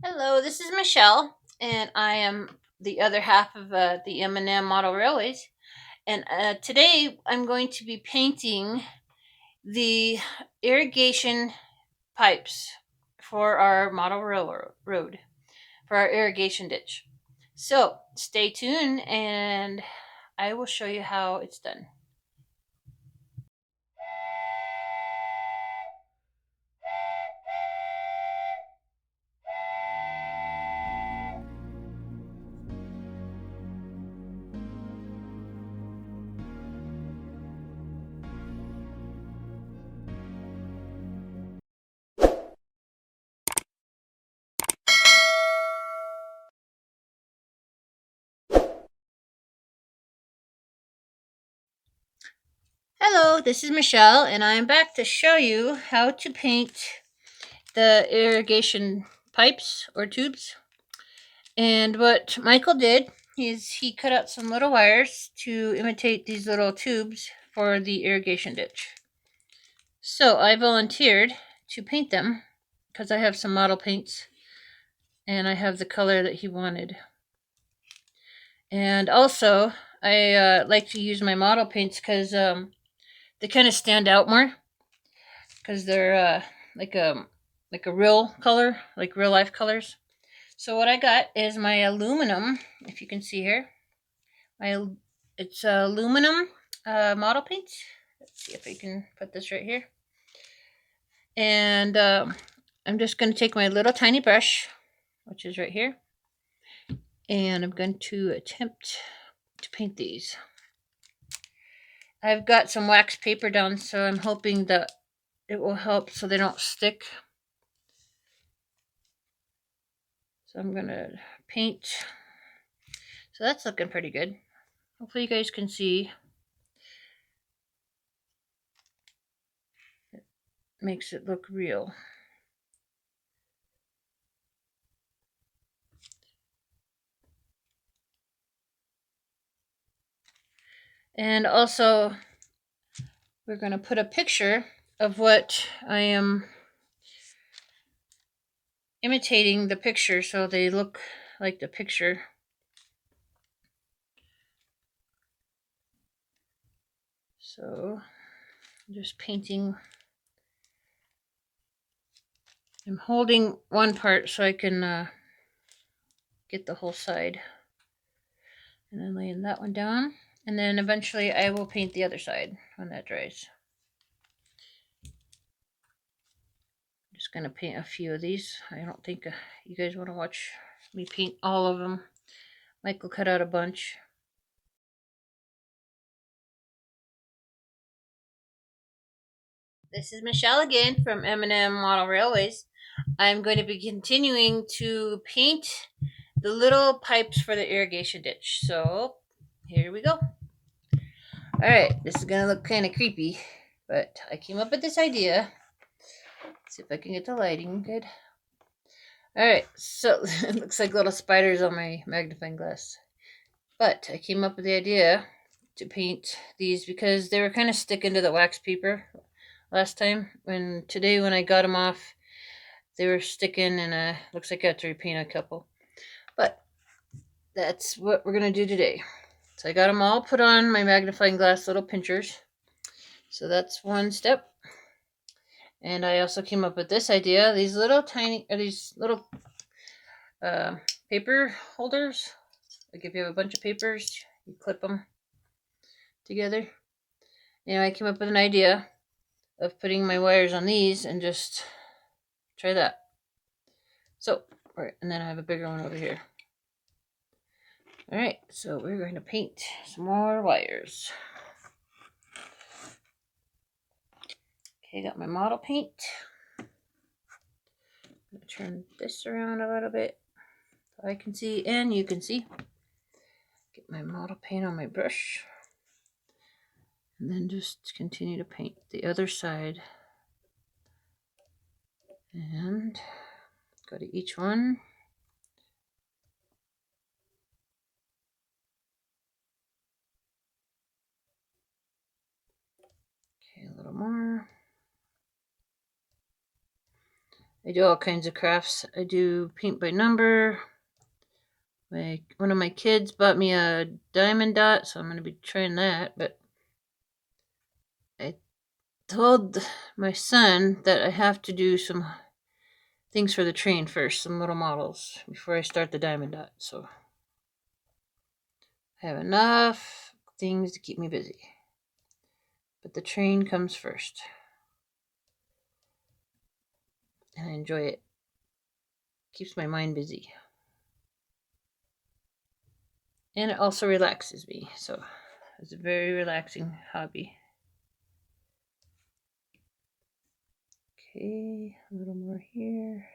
Hello, this is Michelle, and I am the other half of the M&M Model Railways. And today I'm going to be painting the irrigation pipes for our model railroad, for our irrigation ditch. So stay tuned, and I will show you how it's done. Hello, this is Michelle, and I am back to show you how to paint the irrigation pipes or tubes. And what Michael did is he cut out some little wires to imitate these little tubes for the irrigation ditch. So I volunteered to paint them because I have some model paints and I have the color that he wanted. And also, I like to use my model paints because they kind of stand out more because they're like a real color, like real life colors. So what I got is my aluminum, if you can see here. It's aluminum model paint. Let's see if I can put this right here. And I'm just going to take my little tiny brush, which is right here, and I'm going to attempt to paint these. I've got some wax paper down, so I'm hoping that it will help so they don't stick. So I'm going to paint. So that's looking pretty good. Hopefully you guys can see. It makes it look real. And also, we're going to put a picture of what I am imitating the picture so they look like the picture. So I'm just painting. I'm holding one part so I can get the whole side. And then laying that one down. And then eventually I will paint the other side when that dries. I'm just going to paint a few of these. I don't think you guys want to watch me paint all of them. Michael cut out a bunch. This is Michelle again from M&M Model Railways. I'm going to be continuing to paint the little pipes for the irrigation ditch. So here we go. Alright, this is going to look kind of creepy, but I came up with this idea. Let's see if I can get the lighting good. Alright, so it looks like little spiders on my magnifying glass. But I came up with the idea to paint these because they were kind of sticking to the wax paper last time. Today when I got them off, they were sticking, and looks like I have to repaint a couple. But that's what we're going to do today. So I got them all put on my magnifying glass little pinchers. So that's one step. And I also came up with this idea. These little paper holders. Like if you have a bunch of papers, you clip them together. I came up with an idea of putting my wires on these and just try that. So, and then I have a bigger one over here. Alright, so we're going to paint some more wires. Okay, got my model paint. I'm going to turn this around a little bit so I can see and you can see. Get my model paint on my brush. And then just continue to paint the other side. And go to each one. Okay, a little more. I do all kinds of crafts. I do paint by number. One of my kids bought me a diamond dot, so I'm going to be trying that. But I told my son that I have to do some things for the train first, some little models, before I start the diamond dot. So I have enough things to keep me busy. But the train comes first. And I enjoy it. Keeps my mind busy. And it also relaxes me. So it's a very relaxing hobby. Okay, a little more here.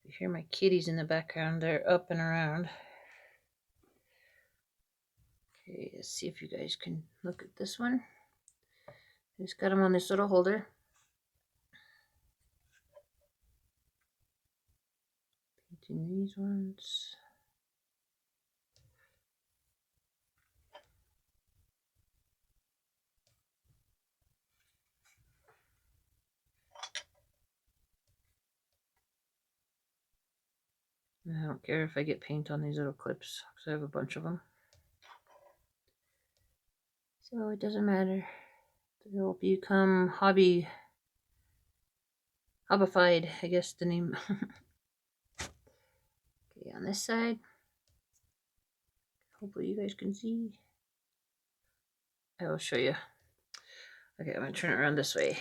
You hear my kitties in the background. They're up and around. Okay, let's see if you guys can look at this one. I just got them on this little holder. Painting these ones. I don't care if I get paint on these little clips because I have a bunch of them. So it doesn't matter. They'll become hobbified, I guess the name. Okay, on this side. Hopefully you guys can see. I will show you. Okay, I'm going to turn it around this way.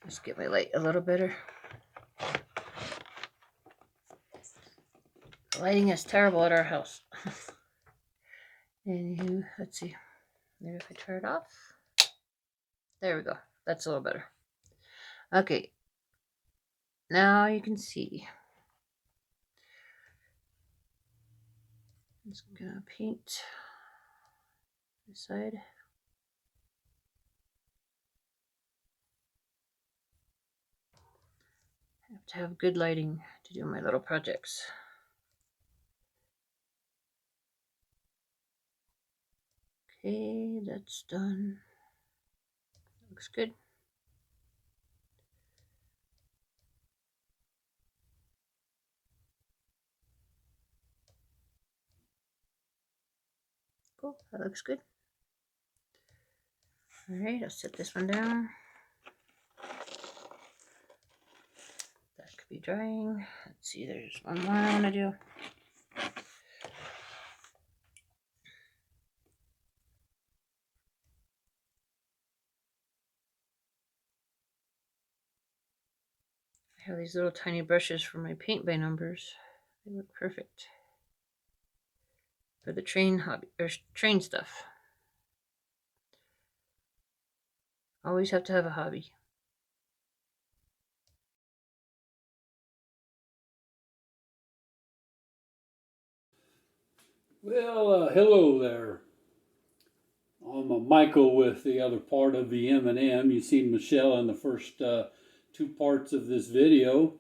Let's get my light a little better. The lighting is terrible at our house. Anywho, let's see. Maybe if I turn it off. There we go. That's a little better. Okay. Now you can see. I'm just gonna paint this side. I have to have good lighting to do my little projects. Okay, that's done. Looks good. Cool, that looks good. Alright, I'll set this one down. That could be drying. Let's see, there's one more I want to do. I have these little tiny brushes for my paint by numbers. They look perfect for the train hobby or train stuff. Always have to have a hobby. Well, hello there. I'm Michael with the other part of the M&M. You've seen Michelle in the first two parts of this video.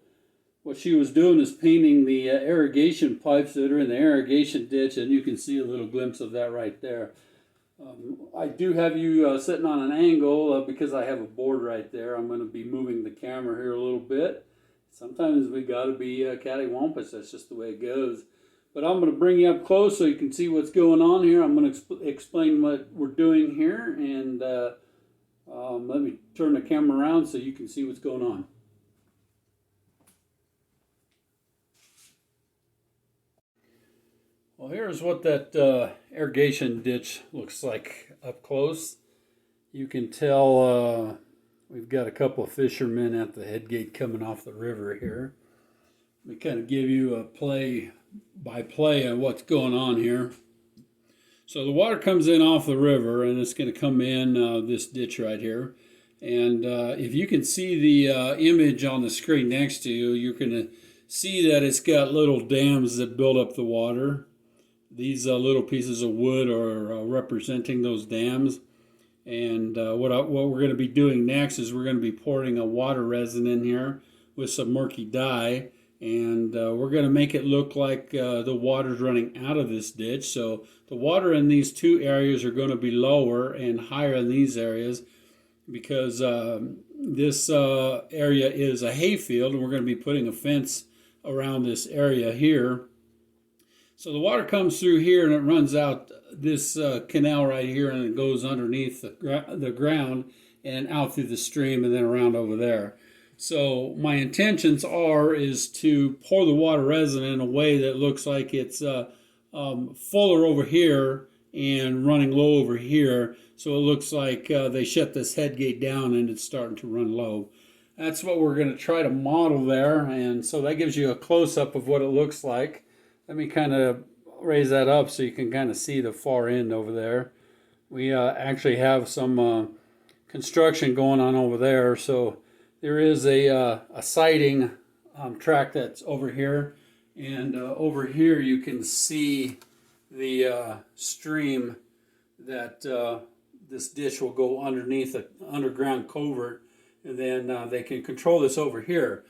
What she was doing is painting the irrigation pipes that are in the irrigation ditch, and you can see a little glimpse of that right there. I do have you sitting on an angle because I have a board right there. I'm going to be moving the camera here a little bit. Sometimes we got to be cattywampus. That's just the way it goes. But I'm going to bring you up close so you can see what's going on here. I'm going to explain what we're doing here, and let me turn the camera around so you can see what's going on. Well, here's what that irrigation ditch looks like up close. You can tell we've got a couple of fishermen at the head gate coming off the river here. Let me kind of give you a play-by-play on what's going on here. So the water comes in off the river, and it's going to come in this ditch right here. And if you can see the image on the screen next to you, you're going to see that it's got little dams that build up the water. These little pieces of wood are representing those dams. And what we're going to be doing next is we're going to be pouring a water resin in here with some murky dye. and we're going to make it look like the water's running out of this ditch. So the water in these two areas are going to be lower and higher in these areas because this area is a hayfield, and we're going to be putting a fence around this area here. So the water comes through here and it runs out this canal right here, and it goes underneath the ground and out through the stream and then around over there. So my intentions is to pour the water resin in a way that looks like it's fuller over here and running low over here. So it looks like they shut this head gate down and it's starting to run low. That's what we're going to try to model there. And so that gives you a close-up of what it looks like. Let me kind of raise that up so you can kind of see the far end over there. We actually have some construction going on over there. So there is a siding track that's over here. And over here you can see the stream that this ditch will go underneath an underground culvert, and then they can control this over here.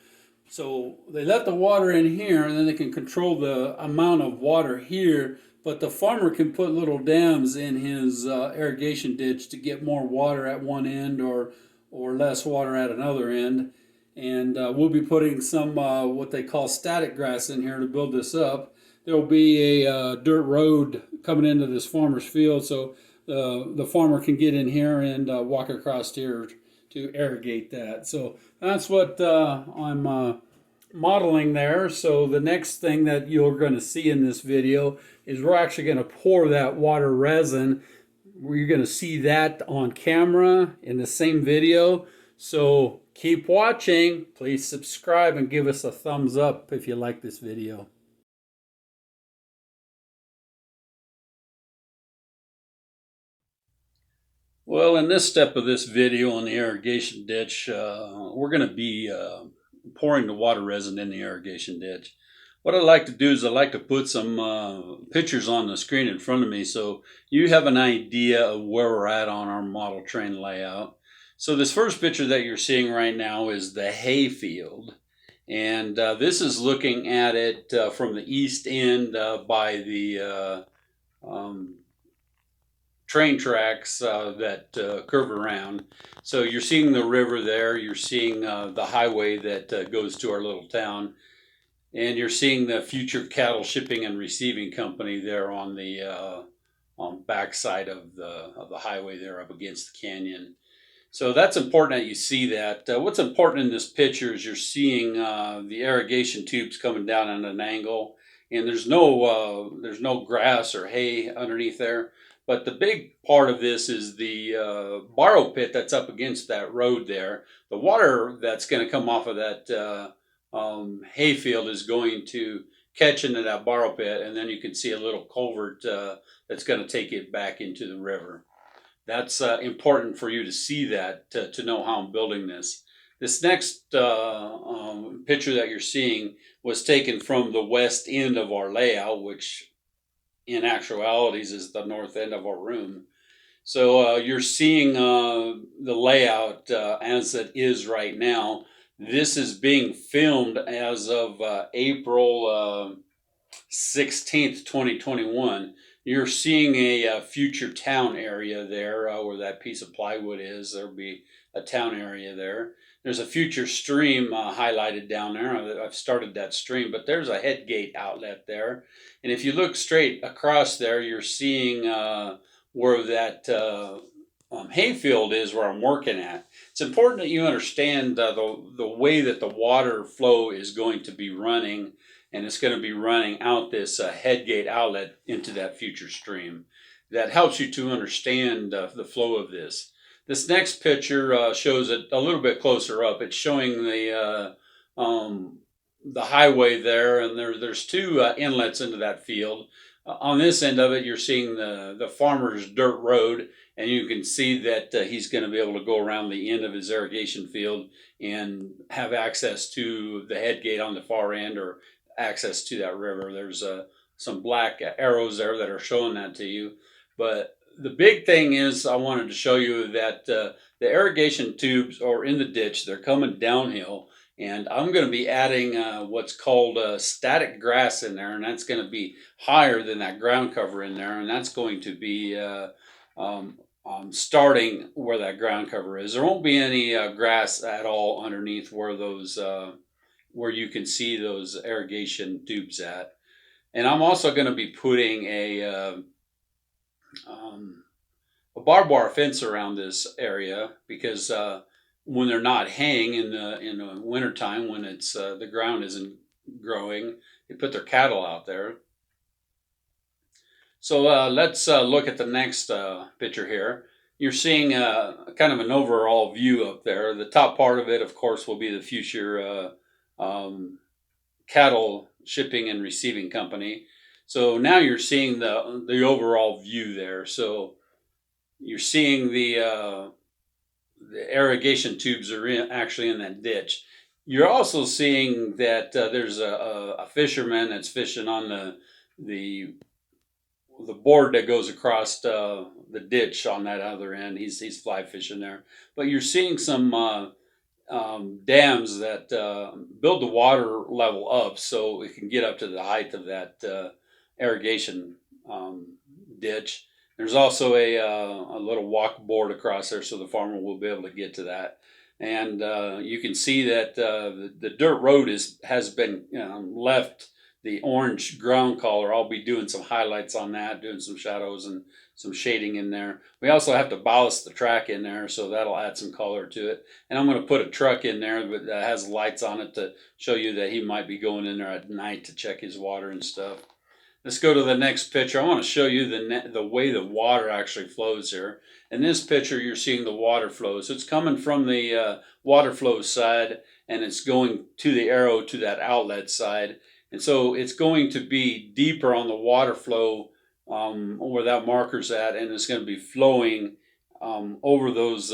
So they let the water in here, and then they can control the amount of water here, but the farmer can put little dams in his irrigation ditch to get more water at one end or less water at another end. And we'll be putting some what they call static grass in here to build this up. There'll be a dirt road coming into this farmer's field, so the farmer can get in here and walk across here to irrigate that. So that's what I'm modeling there. So the next thing that you're going to see in this video is we're actually going to pour that water resin. You're going to see that on camera in the same video. So keep watching. Please subscribe and give us a thumbs up if you like this video. Well, in this step of this video on the irrigation ditch, we're going to be pouring the water resin in the irrigation ditch. What I like to do is I like to put some pictures on the screen in front of me so you have an idea of where we're at on our model train layout. So this first picture that you're seeing right now is the hay field. And this is looking at it from the east end by the train tracks that curve around. So you're seeing the river there, you're seeing the highway that goes to our little town, and you're seeing the future cattle shipping and receiving company there on the backside of the highway there up against the canyon. So that's important that you see that. What's important in this picture is you're seeing the irrigation tubes coming down at an angle, and there's no grass or hay underneath there. But the big part of this is the borrow pit that's up against that road there. The water that's going to come off of that hay field is going to catch into that borrow pit, and then you can see a little culvert that's going to take it back into the river. That's important for you to see that, to know how I'm building this. This next picture that you're seeing was taken from the west end of our layout, which in actuality is the north end of our room. So you're seeing the layout as it is right now. This is being filmed as of April 16th, 2021. You're seeing a future town area there where that piece of plywood is. There'll be a town area there. There's a future stream highlighted down there. I've started that stream, but there's a head gate outlet there. And if you look straight across there, you're seeing where that hayfield is where I'm working at. It's important that you understand the way that the water flow is going to be running, and it's going to be running out this head gate outlet into that future stream. That helps you to understand the flow of this. This next picture shows it a little bit closer up. It's showing the highway there, and there's two inlets into that field. On this end of it, you're seeing the farmer's dirt road, and you can see that he's going to be able to go around the end of his irrigation field and have access to the head gate on the far end, or access to that river. There's some black arrows there that are showing that to you. But the big thing is I wanted to show you that the irrigation tubes are in the ditch. They're coming downhill, And I'm going to be adding what's called static grass in there, and that's going to be higher than that ground cover in there, and that's going to be um, starting where that ground cover is. There won't be any grass at all underneath where those where you can see those irrigation tubes at. And I'm also going to be putting um, a barbed wire fence around this area because when they're not haying in the wintertime, when it's the ground isn't growing, they put their cattle out there. So let's look at the next picture here. You're seeing kind of an overall view up there. The top part of it, of course, will be the future cattle shipping and receiving company. So now you're seeing the overall view there. So you're seeing the irrigation tubes are actually in that ditch. You're also seeing that there's a fisherman that's fishing on the the board that goes across the ditch on that other end. He's fly fishing there. But you're seeing some dams that build the water level up so it can get up to the height of that irrigation um, ditch. There's also a little walk board across there so the farmer will be able to get to that. And you can see that the dirt road has been left the orange ground color. I'll be doing some highlights on that, doing some shadows and some shading in there. We also have to ballast the track in there, so that'll add some color to it. And I'm going to put a truck in there that has lights on it to show you that he might be going in there at night to check his water and stuff. Let's go to the next picture. I want to show you the way the water actually flows here. In this picture, you're seeing the water flows. It's coming from the water flow side, and it's going to the arrow to that outlet side. And so it's going to be deeper on the water flow where that marker's at, and it's going to be flowing over those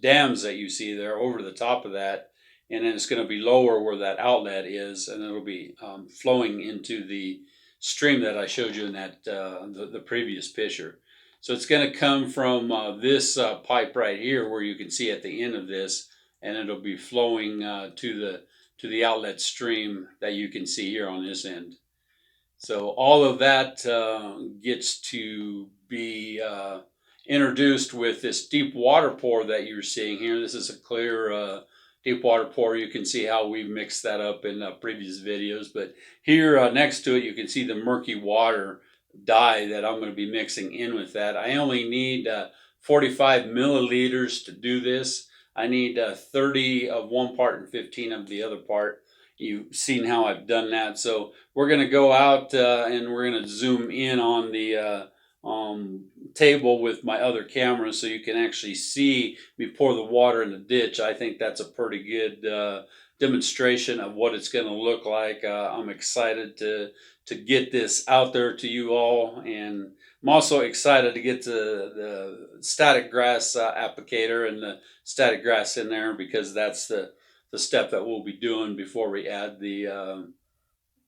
dams that you see there, over the top of that, and then it's going to be lower where that outlet is, and it'll be flowing into the stream that I showed you in that the previous picture. So it's going to come from this pipe right here, where you can see at the end of this, and it'll be flowing to the outlet stream that you can see here on this end. So all of that gets to be introduced with this deep water pour that you're seeing here. This is a clear deep water pour. You can see how we've mixed that up in previous videos. But here next to it, you can see the murky water dye that I'm going to be mixing in with that. I only need 45 milliliters to do this. I need 30 of one part and 15 of the other part. You've seen how I've done that. So we're going to go out and we're going to zoom in on the table with my other camera so you can actually see me pour the water in the ditch. I think that's a pretty good demonstration of what it's going to look like. I'm excited to get this out there to you all, and I'm also excited to get the static grass applicator and the static grass in there, because that's the step that we'll be doing before we add the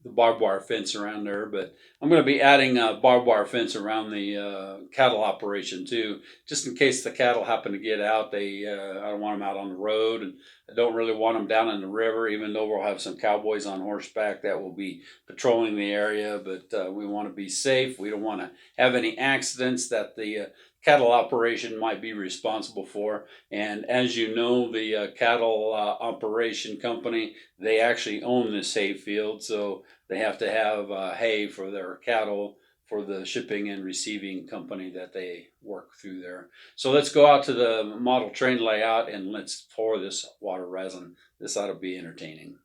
barbed wire fence around there. But I'm going to be adding a barbed wire fence around the cattle operation too, just in case the cattle happen to get out. I don't want them out on the road, and I don't really want them down in the river, even though we'll have some cowboys on horseback that will be patrolling the area. But we want to be safe. We don't want to have any accidents that the cattle operation might be responsible for. And as you know, the cattle operation company, they actually own this hay field, so they have to have hay for their cattle for the shipping and receiving company that they work through there. So let's go out to the model train layout and let's pour this water resin. This ought to be entertaining.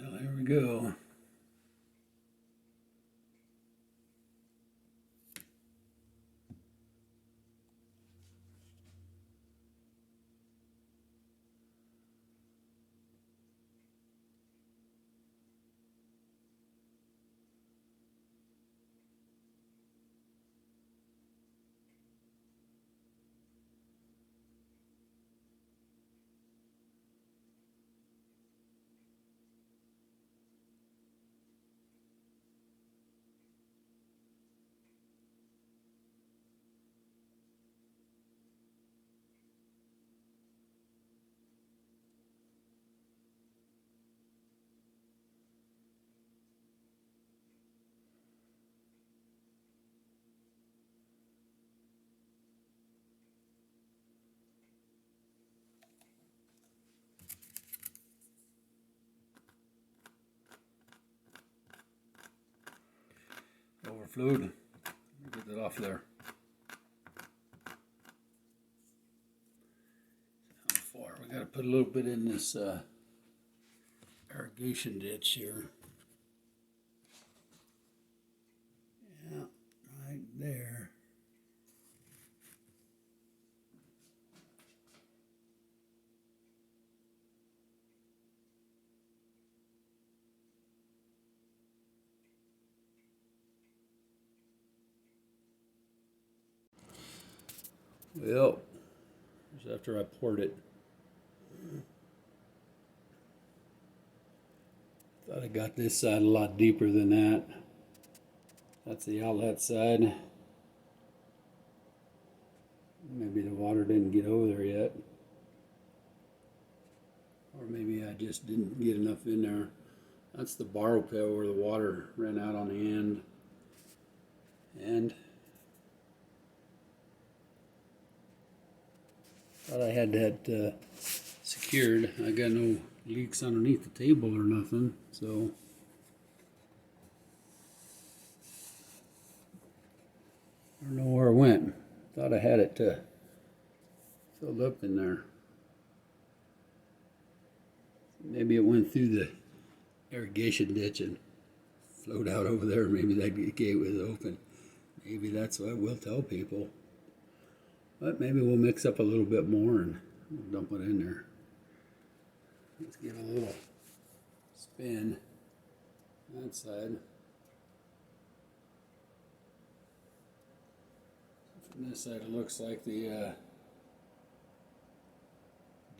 Well, there we go. fluid. Get that off there. How far? We got to put a little bit in this irrigation ditch here. Yeah, right there. Well, just after I poured it. Thought I got this side a lot deeper than that. That's the outlet side. Maybe the water didn't get over there yet. Or maybe I just didn't get enough in there. That's the borrow pail where the water ran out on the end. And thought I had that secured. I got no leaks underneath the table or nothing, so I don't know where it went. Thought I had it filled up in there. Maybe it went through the irrigation ditch and flowed out over there. Maybe that gate was open. Maybe that's what we'll tell people. But maybe we'll mix up a little bit more and we'll dump it in there. Let's give it a little spin that side. From this side it looks like the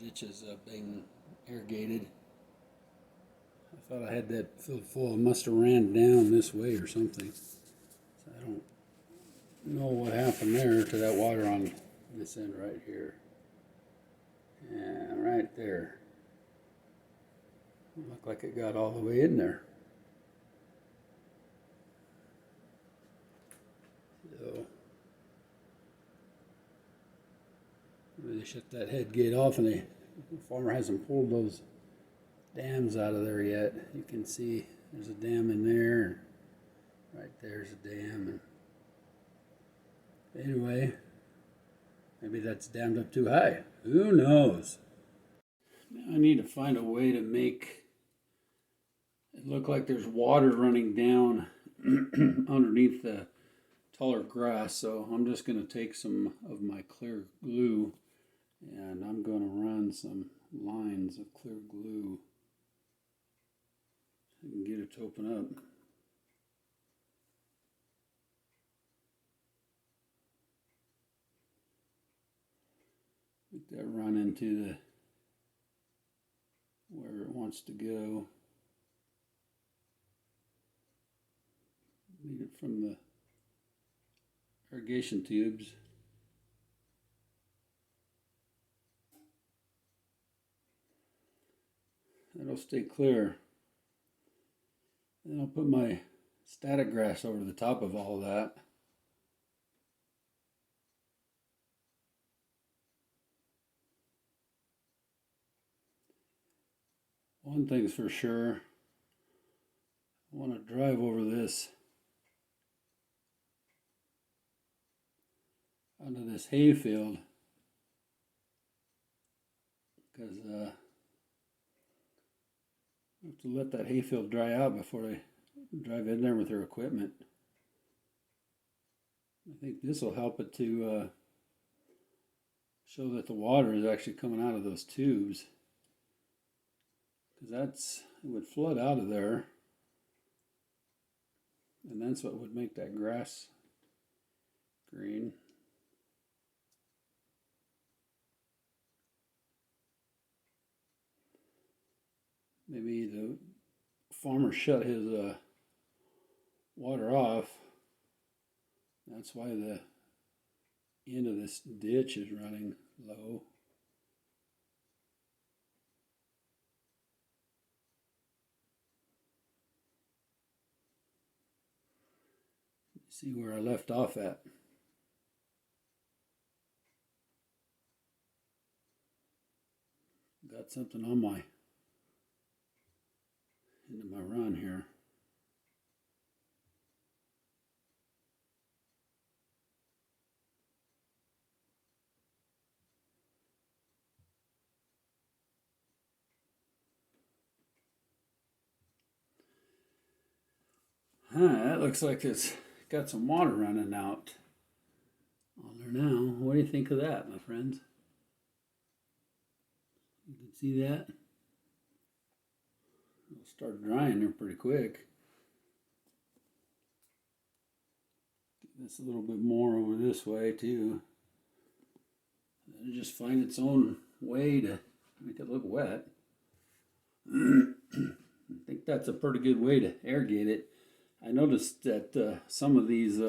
ditch is being irrigated. I thought I had that filled full. It must have ran down this way or something. So I don't know what happened there to that water on this end right here. Yeah, right there. Looked like it got all the way in there. So maybe they shut that head gate off and the farmer hasn't pulled those dams out of there yet. You can see there's a dam in there. Right there's a dam. And anyway, maybe that's dammed up too high. Who knows? Now I need to find a way to make it look like there's water running down underneath the taller grass. So I'm just going to take some of my clear glue and I'm going to run some lines of clear glue so I can get it to open up. Make that run into the where it wants to go. Lead it from the irrigation tubes. That'll stay clear. Then I'll put my static grass over the top of all that. One thing's for sure, I want to drive over this onto this hay field because I have to let that hay field dry out before I drive in there with their equipment. I think this will help it to show that the water is actually coming out of those tubes, because it would flood out of there, and that's what would make that grass green. Maybe the farmer shut his water off. That's why the end of this ditch is running low. See where I left off at. Got something on my into my run here. That looks like it's got some water running out on there now. What do you think of that, my friends? You can see that? It'll start drying here pretty quick. Get this a little bit more over this way too. It'll just find its own way to make it look wet. I think that's a pretty good way to irrigate it. I noticed that some of these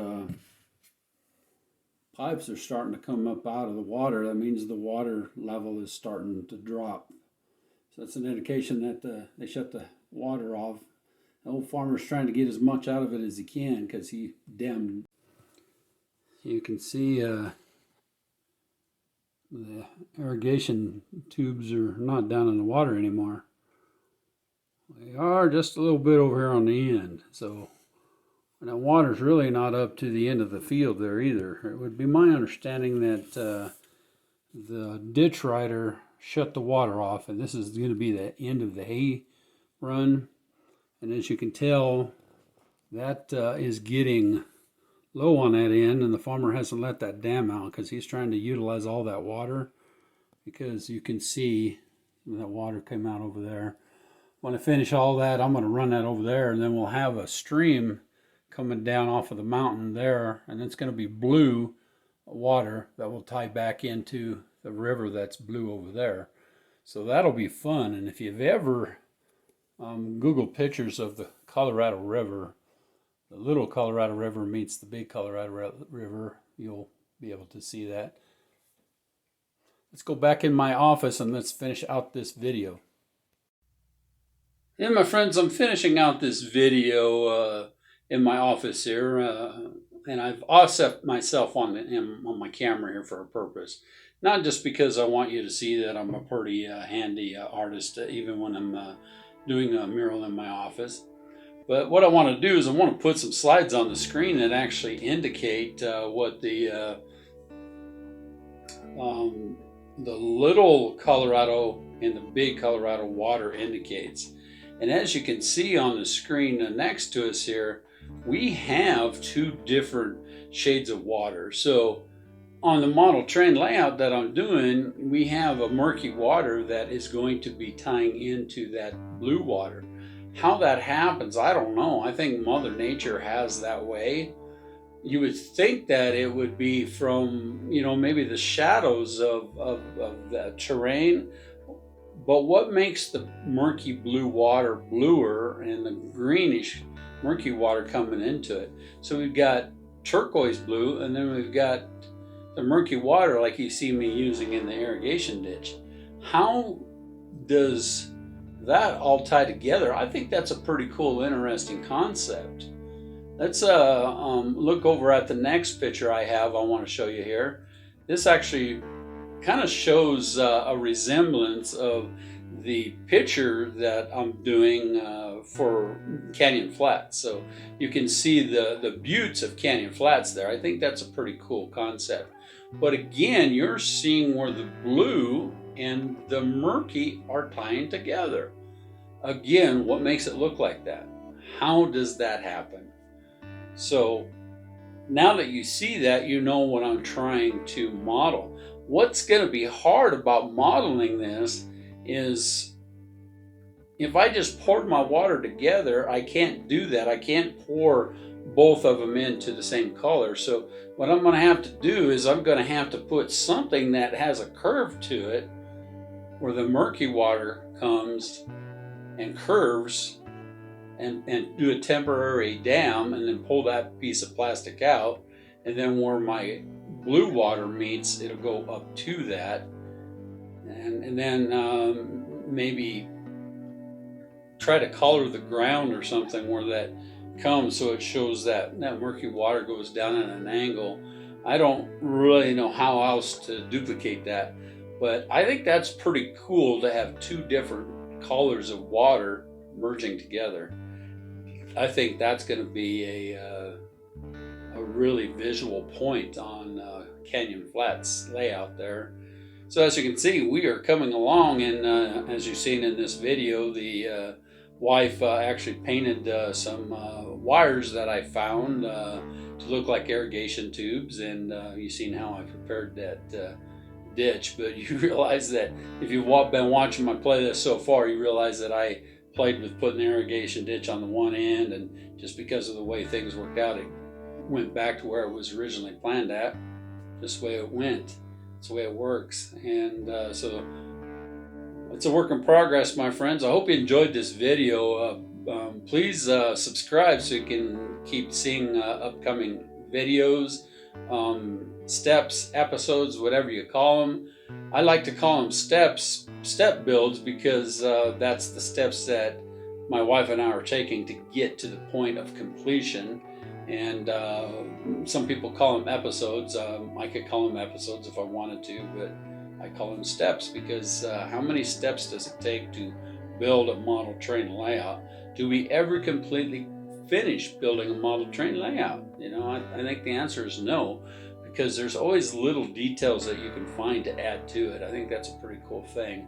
pipes are starting to come up out of the water. That means the water level is starting to drop. So that's an indication that they shut the water off. The old farmer's trying to get as much out of it as he can because he dammed. You can see the irrigation tubes are not down in the water anymore. They are just a little bit over here on the end. So that water's really not up to the end of the field there either. It would be my understanding that the ditch rider shut the water off, and this is going to be the end of the hay run. And as you can tell, that is getting low on that end, and the farmer hasn't let that dam out because he's trying to utilize all that water, because you can see that water came out over there. When I finish all that, I'm going to run that over there, and then we'll have a stream coming down off of the mountain there, and it's going to be blue water that will tie back into the river that's blue over there. So that'll be fun. And if you've ever Google pictures of the Colorado River, the little Colorado River meets the big Colorado River, you'll be able to see that. Let's go back in my office and let's finish out this video. Yeah, my friends, I'm finishing out this video in my office here, and I've offset myself on my camera here for a purpose. Not just because I want you to see that I'm a pretty handy artist, even when I'm doing a mural in my office. But what I want to do is I want to put some slides on the screen that actually indicate what the little Colorado and the big Colorado water indicates. And as you can see on the screen next to us here, we have two different shades of water. So on the model train layout that I'm doing, we have a murky water that is going to be tying into that blue water. How that happens, I don't know. I think Mother Nature has that way. You would think that it would be from, maybe the shadows of the terrain. But what makes the murky blue water bluer and the greenish murky water coming into it? So we've got turquoise blue, and then we've got the murky water like you see me using in the irrigation ditch. How does that all tie together? I think that's a pretty cool, interesting concept. Let's look over at the next picture I want to show you here. This actually kind of shows a resemblance of the picture that I'm doing for Canyon Flats. So you can see the buttes of Canyon Flats there. I think that's a pretty cool concept. But again, you're seeing where the blue and the murky are tying together. Again, what makes it look like that? How does that happen? So now that you see that, you know what I'm trying to model. What's going to be hard about modeling this is if I just poured my water together, I can't do that. I can't pour both of them into the same color. So what I'm going to have to do is I'm going to have to put something that has a curve to it where the murky water comes and curves and do a temporary dam and then pull that piece of plastic out. And then where my blue water meets, it'll go up to that. And then maybe try to color the ground or something where that comes so it shows that murky water goes down at an angle. I don't really know how else to duplicate that, but I think that's pretty cool to have two different colors of water merging together. I think that's going to be a really visual point on Canyon Flats layout there. So as you can see, we are coming along, and as you've seen in this video, the wife actually painted some wires that I found to look like irrigation tubes, and you've seen how I prepared that ditch. But you realize that if you've been watching my playlist so far, you realize that I played with putting the irrigation ditch on the one end, and just because of the way things worked out, it went back to where it was originally planned at. Just the way it went. It's the way it works. And so it's a work in progress, my friends. I hope you enjoyed this video. Please subscribe so you can keep seeing upcoming videos, steps, episodes, whatever you call them. I like to call them step builds, because that's the steps that my wife and I are taking to get to the point of completion. And some people call them episodes. I could call them episodes if I wanted to, but I call them steps because how many steps does it take to build a model train layout? Do we ever completely finish building a model train layout? I think the answer is no, because there's always little details that you can find to add to it. I think that's a pretty cool thing.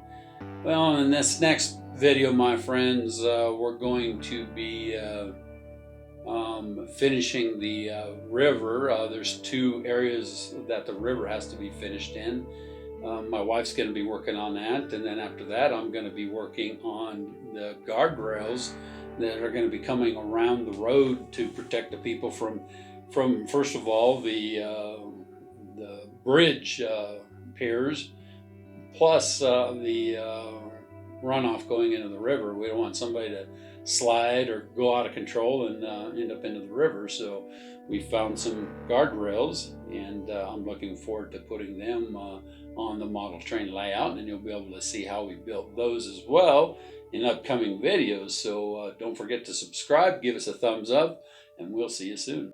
Well, in this next video, my friends, we're going to be finishing the river. There's two areas that the river has to be finished in. My wife's going to be working on that, and then after that I'm going to be working on the guardrails that are going to be coming around the road to protect the people from first of all the bridge piers, plus the runoff going into the river. We don't want somebody to slide or go out of control and end up into the river. So we found some guardrails, and I'm looking forward to putting them on the model train layout, and you'll be able to see how we built those as well in upcoming videos. So don't forget to subscribe, give us a thumbs up, and we'll see you soon.